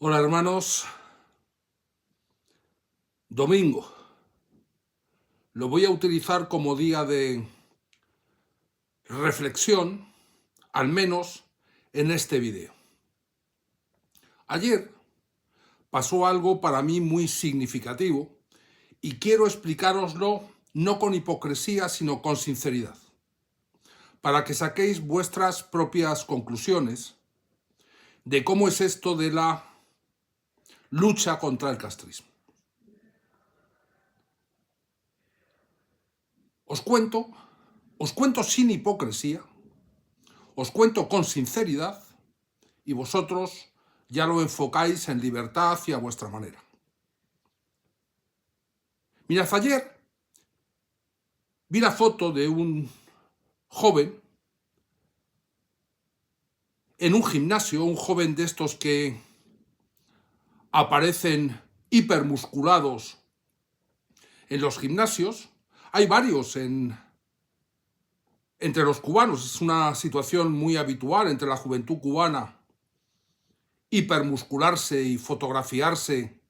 Hola hermanos, domingo. Lo voy a utilizar como día de reflexión, al menos en este vídeo. Ayer pasó algo para mí muy significativo y quiero explicároslo no con hipocresía, sino con sinceridad, para que saquéis vuestras propias conclusiones de cómo es esto de la lucha contra el castrismo. Os cuento sin hipocresía, os cuento con sinceridad y vosotros ya lo enfocáis en libertad y a vuestra manera. Mirad, ayer vi la foto de un joven en un gimnasio, un joven de estos que aparecen hipermusculados en los gimnasios. Hay varios entre los cubanos, es una situación muy habitual entre la juventud cubana, hipermuscularse y fotografiarse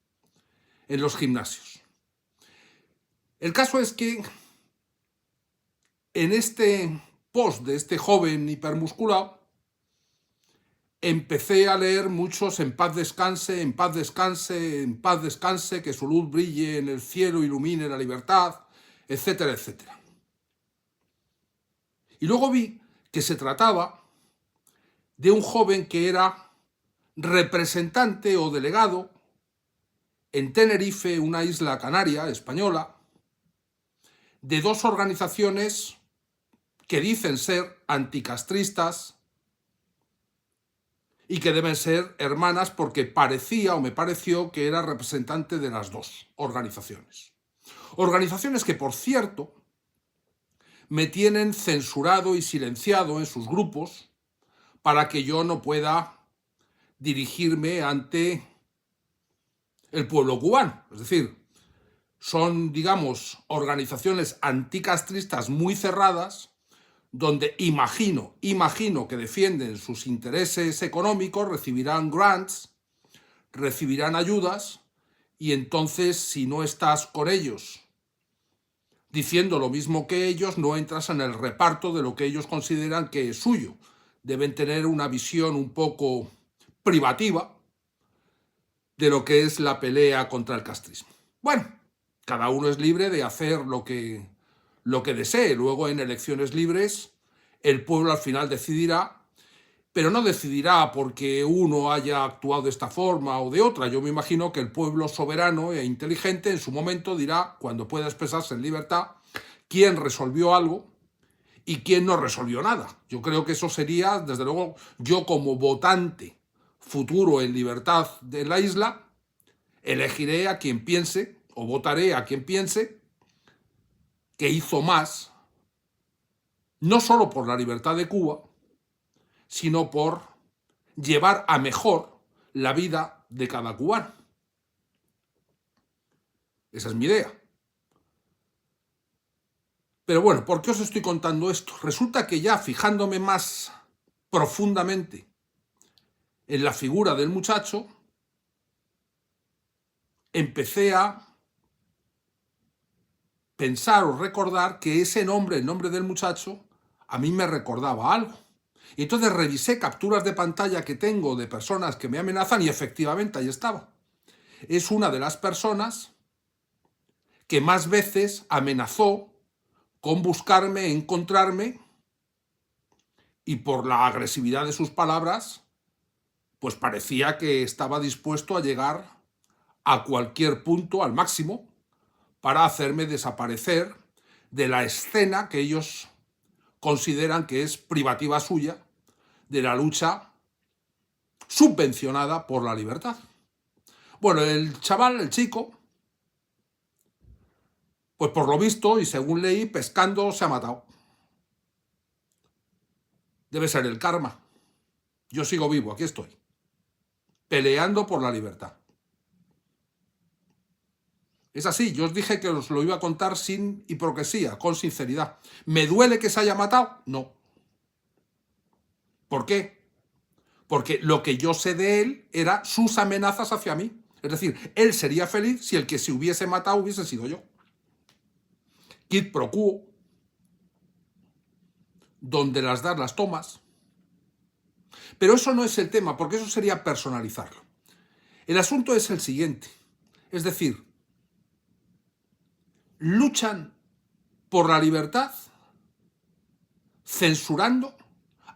en los gimnasios. El caso es que en este post de este joven hipermusculado empecé a leer muchos en paz descanse, en paz descanse, en paz descanse, que su luz brille en el cielo, ilumine la libertad, etcétera, etcétera. Y luego vi que se trataba de un joven que era representante o delegado en Tenerife, una isla canaria española, de dos organizaciones que dicen ser anticastristas y que deben ser hermanas porque parecía o me pareció que era representante de las dos organizaciones. Organizaciones que, por cierto, me tienen censurado y silenciado en sus grupos para que yo no pueda dirigirme ante el pueblo cubano. Es decir, son, digamos, organizaciones anticastristas muy cerradas donde imagino que defienden sus intereses económicos, recibirán grants, recibirán ayudas, y entonces si no estás con ellos diciendo lo mismo que ellos, no entras en el reparto de lo que ellos consideran que es suyo. Deben tener una visión un poco privativa de lo que es la pelea contra el castrismo. Bueno, cada uno es libre de hacer lo que desee. Luego, en elecciones libres, el pueblo al final decidirá, pero no decidirá porque uno haya actuado de esta forma o de otra. Yo me imagino que el pueblo soberano e inteligente en su momento dirá, cuando pueda expresarse en libertad, quién resolvió algo y quién no resolvió nada. Yo creo que eso sería, desde luego, yo como votante futuro en libertad de la isla, elegiré a quien piense, o votaré a quien piense, que hizo más, no solo por la libertad de Cuba, sino por llevar a mejor la vida de cada cubano. Esa es mi idea. Pero bueno, ¿por qué os estoy contando esto? Resulta que ya fijándome más profundamente en la figura del muchacho, empecé a pensar o recordar que ese nombre, el nombre del muchacho, a mí me recordaba algo. Y entonces revisé capturas de pantalla que tengo de personas que me amenazan y efectivamente ahí estaba. Es una de las personas que más veces amenazó con buscarme, encontrarme, y por la agresividad de sus palabras, pues parecía que estaba dispuesto a llegar a cualquier punto, al máximo, para hacerme desaparecer de la escena que ellos consideran que es privativa suya, de la lucha subvencionada por la libertad. Bueno, el chaval, el chico, pues por lo visto, y según leí, pescando se ha matado. Debe ser el karma. Yo sigo vivo, aquí estoy, peleando por la libertad. Es así, yo os dije que os lo iba a contar sin hipocresía, con sinceridad. ¿Me duele que se haya matado? No. ¿Por qué? porque lo que yo sé de él era sus amenazas hacia mí. Es decir, él sería feliz si el que se hubiese matado hubiese sido yo. Quid pro quo, donde las das las tomas. Pero eso no es el tema, porque eso sería personalizarlo. El asunto es el siguiente. Es decir, luchan por la libertad censurando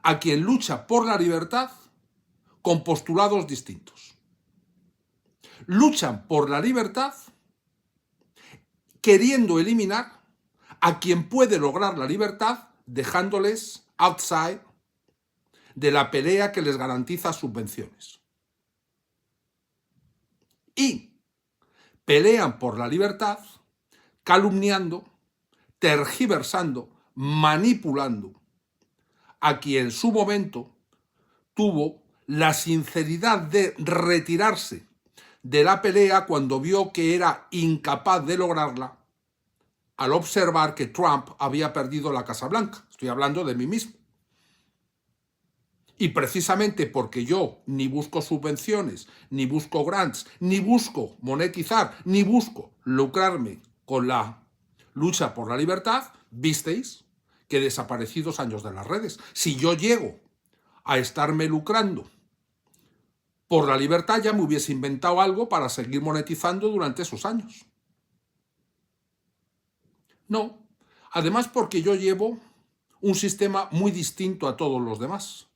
a quien lucha por la libertad con postulados distintos. Luchan por la libertad queriendo eliminar a quien puede lograr la libertad dejándoles outside de la pelea que les garantiza subvenciones. Y pelean por la libertad calumniando, tergiversando, manipulando a quien en su momento tuvo la sinceridad de retirarse de la pelea cuando vio que era incapaz de lograrla al observar que Trump había perdido la Casa Blanca. Estoy hablando de mí mismo. Y precisamente porque yo ni busco subvenciones, ni busco grants, ni busco monetizar, ni busco lucrarme con la lucha por la libertad, visteis que desaparecí 2 años de las redes. Si yo llego a estarme lucrando por la libertad, ya me hubiese inventado algo para seguir monetizando durante esos años. No, además porque yo llevo un sistema muy distinto a todos los demás.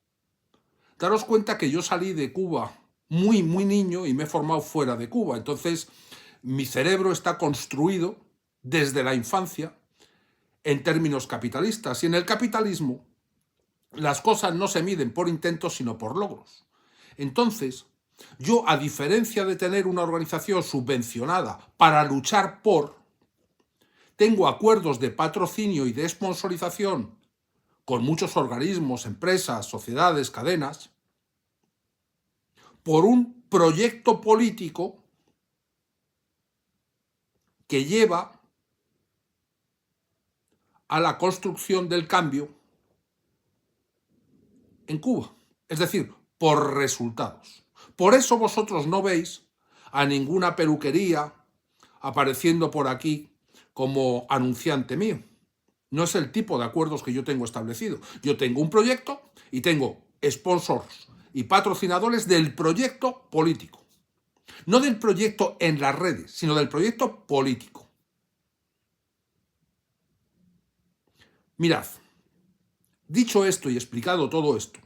Daros cuenta que yo salí de Cuba muy niño y me he formado fuera de Cuba. Entonces, mi cerebro está construido desde la infancia en términos capitalistas. Y en el capitalismo, las cosas no se miden por intentos, sino por logros. Entonces, yo, a diferencia de tener una organización subvencionada para luchar por, tengo acuerdos de patrocinio y de sponsorización con muchos organismos, empresas, sociedades, cadenas, por un proyecto político que lleva a la construcción del cambio en Cuba. Es decir, por resultados. Por eso vosotros no veis a ninguna peluquería apareciendo por aquí como anunciante mío. No es el tipo de acuerdos que yo tengo establecido. Yo tengo un proyecto y tengo sponsors y patrocinadores del proyecto político. No del proyecto en las redes, sino del proyecto político. Mirad, dicho esto y explicado todo esto,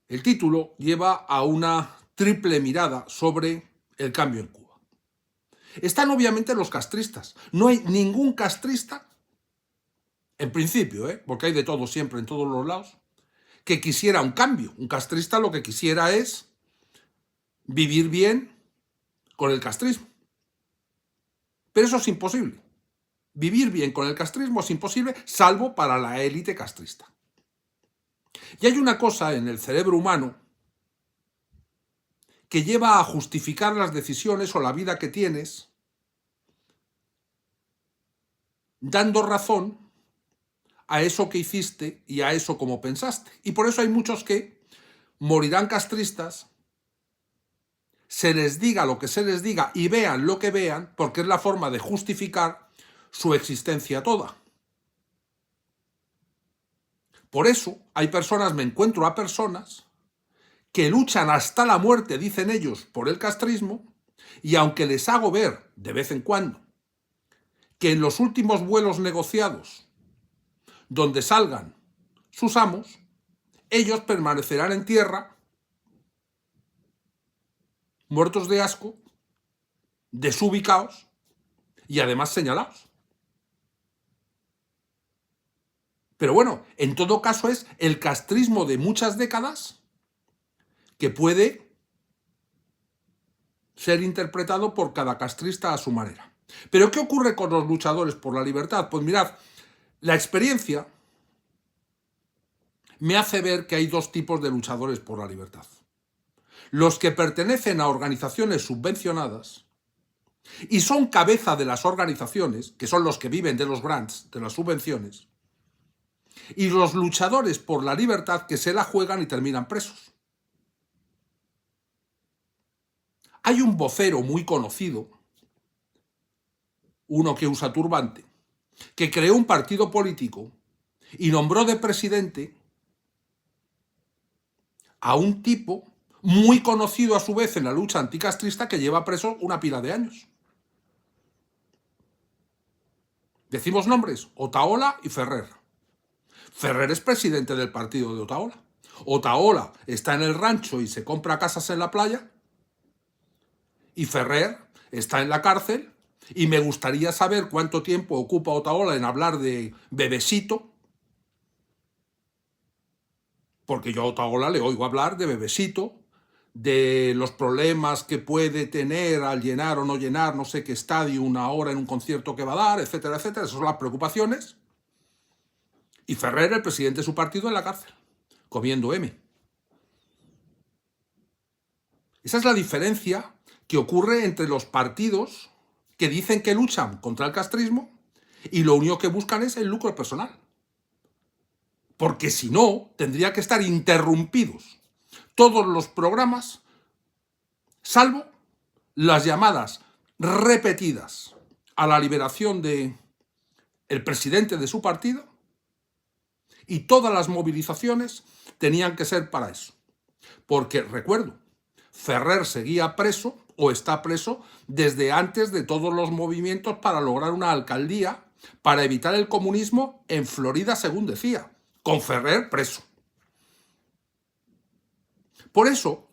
el título lleva a una triple mirada sobre el cambio en Cuba. Están obviamente los castristas. No hay ningún castrista, en principio, porque hay de todo siempre en todos los lados, que quisiera un cambio. Un castrista lo que quisiera es vivir bien con el castrismo. Pero eso es imposible. Vivir bien con el castrismo es imposible, salvo para la élite castrista. Y hay una cosa en el cerebro humano que lleva a justificar las decisiones o la vida que tienes dando razón a eso que hiciste y a eso como pensaste. Y por eso hay muchos que morirán castristas, se les diga lo que se les diga y vean lo que vean, porque es la forma de justificar su existencia toda. Por eso hay personas, me encuentro a personas que luchan hasta la muerte, dicen ellos, por el castrismo, y aunque les hago ver de vez en cuando que en los últimos vuelos negociados, donde salgan sus amos, ellos permanecerán en tierra, muertos de asco, desubicados y además señalados. Pero bueno, en todo caso es el castrismo de muchas décadas que puede ser interpretado por cada castrista a su manera. Pero ¿qué ocurre con los luchadores por la libertad? Pues mirad, la experiencia me hace ver que hay 2 tipos de luchadores por la libertad. Los que pertenecen a organizaciones subvencionadas y son cabeza de las organizaciones, que son los que viven de los grants, de las subvenciones, y los luchadores por la libertad que se la juegan y terminan presos. Hay un vocero muy conocido, uno que usa turbante, que creó un partido político y nombró de presidente a un tipo muy conocido a su vez en la lucha anticastrista que lleva preso una pila de años. Decimos nombres: Otaola y Ferrer. Ferrer es presidente del partido de Otaola. Otaola está en el rancho y se compra casas en la playa, y Ferrer está en la cárcel, y me gustaría saber cuánto tiempo ocupa Otaola en hablar de Bebesito, porque yo a Otaola le oigo hablar de Bebesito, de los problemas que puede tener al llenar o no llenar no sé qué estadio una hora en un concierto que va a dar, etcétera, etcétera. Esas son las preocupaciones. Y Ferrer, el presidente de su partido, en la cárcel, comiendo M. Esa es la diferencia que ocurre entre los partidos que dicen que luchan contra el castrismo y lo único que buscan es el lucro personal. Porque si no, tendría que estar interrumpidos todos los programas, salvo las llamadas repetidas a la liberación del presidente de su partido, y todas las movilizaciones tenían que ser para eso. Porque, recuerdo, Ferrer seguía preso o está preso desde antes de todos los movimientos para lograr una alcaldía para evitar el comunismo en Florida, según decía, con Ferrer preso. Por eso,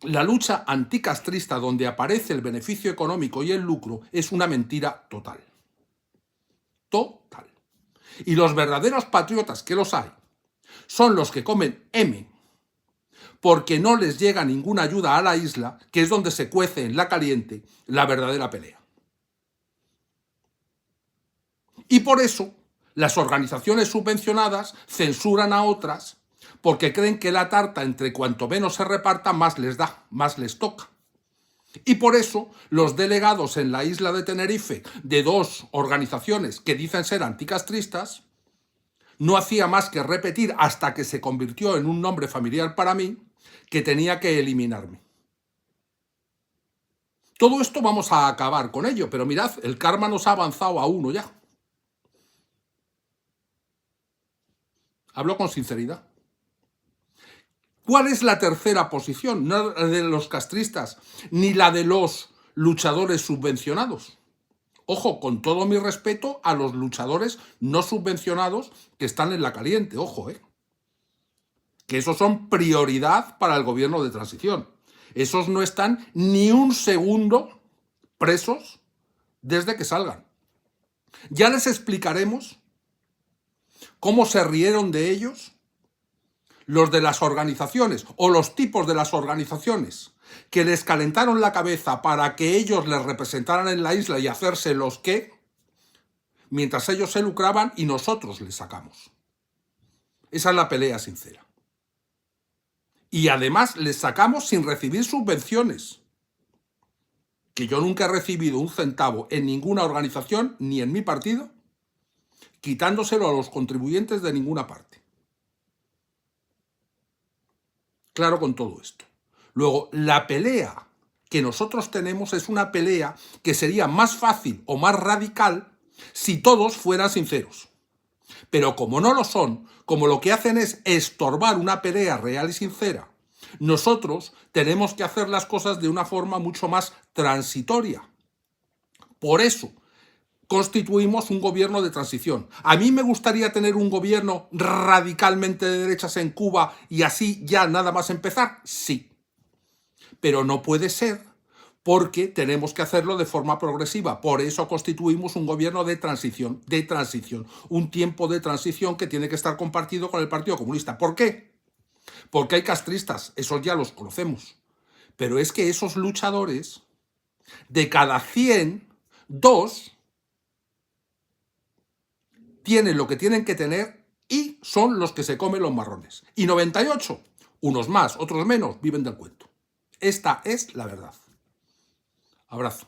la lucha anticastrista, donde aparece el beneficio económico y el lucro, es una mentira total. Total. Y los verdaderos patriotas, que los hay, son los que comen M, porque no les llega ninguna ayuda a la isla, que es donde se cuece en la caliente la verdadera pelea. Y por eso las organizaciones subvencionadas censuran a otras, porque creen que la tarta, entre cuanto menos se reparta, más les da, más les toca. Y por eso los delegados en la isla de Tenerife de dos organizaciones que dicen ser anticastristas no hacía más que repetir, hasta que se convirtió en un nombre familiar para mí, que tenía que eliminarme. Todo esto vamos a acabar con ello, pero mirad, el karma nos ha avanzado a uno ya. Hablo con sinceridad. ¿Cuál es la tercera posición? No la de los castristas, ni la de los luchadores subvencionados. Ojo, con todo mi respeto a los luchadores no subvencionados que están en la caliente, ojo, que esos son prioridad para el gobierno de transición. Esos no están ni un segundo presos desde que salgan. Ya les explicaremos cómo se rieron de ellos los de las organizaciones o los tipos de las organizaciones que les calentaron la cabeza para que ellos les representaran en la isla y hacerse los que, mientras ellos se lucraban y nosotros les sacamos. Esa es la pelea sincera. Y además les sacamos sin recibir subvenciones, que yo nunca he recibido un centavo en ninguna organización ni en mi partido, quitándoselo a los contribuyentes de ninguna parte. Claro con todo esto. Luego, la pelea que nosotros tenemos es una pelea que sería más fácil o más radical si todos fueran sinceros. Pero como no lo son, como lo que hacen es estorbar una pelea real y sincera, nosotros tenemos que hacer las cosas de una forma mucho más transitoria. Por eso constituimos un gobierno de transición. A mí me gustaría tener un gobierno radicalmente de derechas en Cuba y así ya nada más empezar, sí. Pero no puede ser, porque tenemos que hacerlo de forma progresiva. Por eso constituimos un gobierno de transición, un tiempo de transición que tiene que estar compartido con el Partido Comunista. ¿Por qué? Porque hay castristas, esos ya los conocemos. Pero es que esos luchadores, de cada 100, 2 tienen lo que tienen que tener y son los que se comen los marrones. Y 98, unos más, otros menos, viven del cuento. Esta es la verdad. Abrazo.